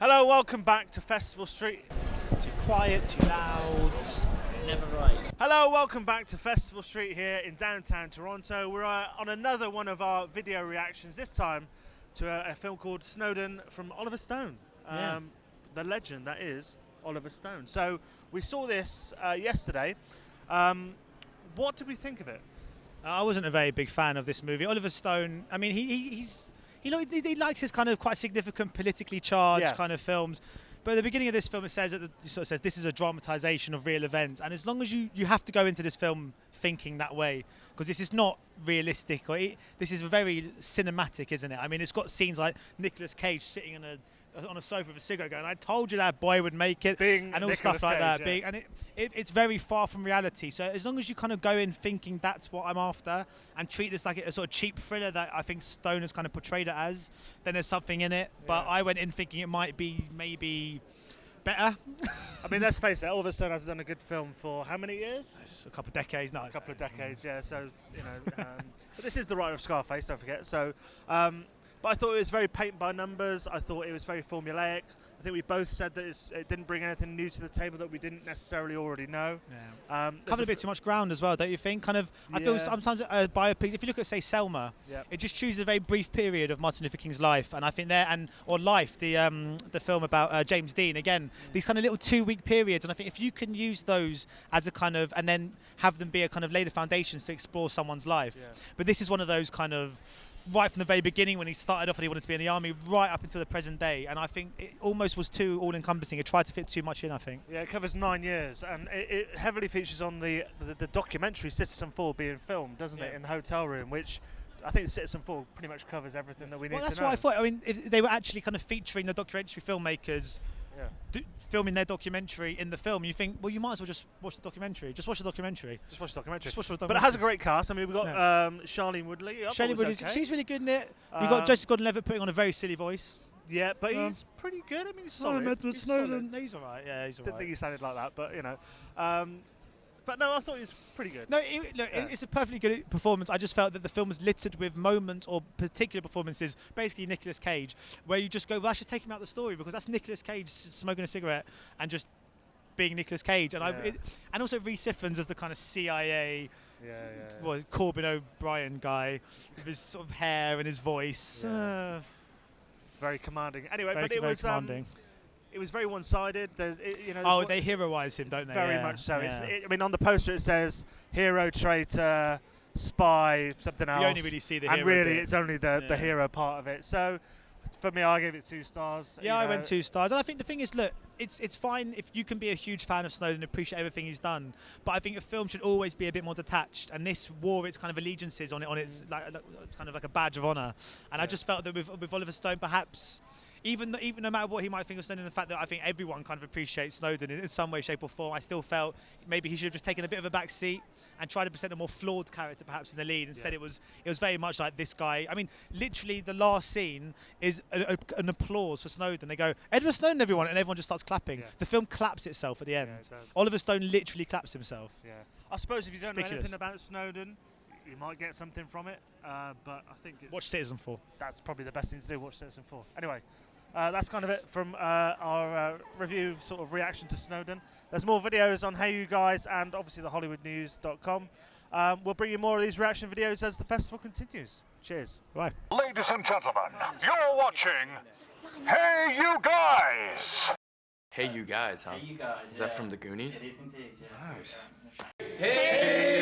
Hello, welcome back to Festival Street. Too quiet, too loud, Never right. Hello, welcome back to Festival Street here in downtown Toronto. We're on another one of our video reactions, this time to a film called Snowden from Oliver Stone. The legend that is Oliver Stone. So we saw this yesterday. What did we think of it? I wasn't a very big fan of this movie. Oliver Stone, I mean, he likes his kind of quite significant politically charged kind of films. But at the beginning of this film, it says this is a dramatisation of real events, and as long as you have to go into this film thinking that way, because this is not realistic, this is very cinematic, isn't it? I mean, it's got scenes like Nicolas Cage sitting on a sofa with a cigarette going, "I told you that boy would make it," and all Nicolas stuff like Cage, that. And it's very far from reality. So as long as you kind of go in thinking that's what I'm after and treat this like a sort of cheap thriller that I think Stone has kind of portrayed it as, then there's something in it. But I went in thinking it might be maybe better. I mean, let's face it, Oliver Stone has done a good film for how many years? It's a couple of decades, no. A couple of decades, yeah. So, you know, but this is the writer of Scarface, don't forget. So, but I thought it was very paint by numbers. I thought it was very formulaic. I think we both said that it didn't bring anything new to the table that we didn't necessarily already know. Covered a bit too much ground as well, don't you think? Kind of, I feel sometimes biopics. If you look at, say, Selma, it just chooses a very brief period of Martin Luther King's life, and I think or Life, the film about James Dean. Again, these kind of little 2-week periods, and I think if you can use those as a kind of, and then have them be a kind of lay the foundations to explore someone's life. But this is one of those kind of, right from the very beginning when he started off and he wanted to be in the army, right up until the present day, and I think it almost was too all-encompassing. It tried to fit too much in, I think. Yeah, it covers 9 years, and it heavily features on the documentary Citizen 4 being filmed, doesn't it, in the hotel room, which I think Citizen 4 pretty much covers everything that we need to know. Well, that's what I thought. I mean, if they were actually kind of featuring the documentary filmmakers filming their documentary in the film, you think, well, you might as well just watch the documentary. Just watch the documentary. Just watch the documentary. Just watch the documentary. But it has a great cast. I mean, we've got Shailene Woodley. Shailene Woodley, she's really good in it. You've got Joseph Gordon-Levitt putting on a very silly voice. Yeah, but he's pretty good. I mean, he's solid. Edward Snowden. He's all right. Yeah, he's all right. Didn't think he sounded like that, but, you know. But no, I thought he was pretty good. No, it's a perfectly good performance. I just felt that the film was littered with moments or particular performances, basically Nicolas Cage, where you just go, well, I should take him out of the story, because that's Nicolas Cage smoking a cigarette and just being Nicolas Cage. And and also Rhys Ifans as the kind of CIA, Corbin O'Brien guy with his sort of hair and his voice. Very commanding. Anyway, but it was commanding. It was very one-sided. They heroise him, don't they? Very much so. I mean, on the poster it says hero, traitor, spy, something else. You only really see the hero. And really, it's only the hero part of it. So, for me, I gave it 2 stars. Yeah, I went 2 stars. And I think the thing is, look, it's fine if you can be a huge fan of Snowden and appreciate everything he's done. But I think a film should always be a bit more detached. And this wore its kind of allegiances on its kind of like a badge of honour. And I just felt that with Oliver Stone, perhaps, even no matter what he might think of Snowden, the fact that I think everyone kind of appreciates Snowden in some way, shape or form, I still felt maybe he should have just taken a bit of a back seat and tried to present a more flawed character perhaps in the lead. Instead it was very much like this guy. I mean, literally the last scene is an applause for Snowden. They go, "Edward Snowden, everyone," and everyone just starts clapping. The film claps itself at the end. It does. Oliver Stone literally claps himself. Yeah. I suppose if you don't know anything about Snowden, you might get something from it, but I think watch Citizen 4. That's probably the best thing to do, watch Citizen 4. Anyway, that's kind of it from our review, sort of reaction to Snowden. There's more videos on HeyUGuys and obviously the HollywoodNews.com. We'll bring you more of these reaction videos as the festival continues. Cheers. Bye. Ladies and gentlemen, you're watching Hey You Guys! Hey You Guys, huh? Hey, you guys. Is that from the Goonies? It is indeed, yes. Nice. Hey!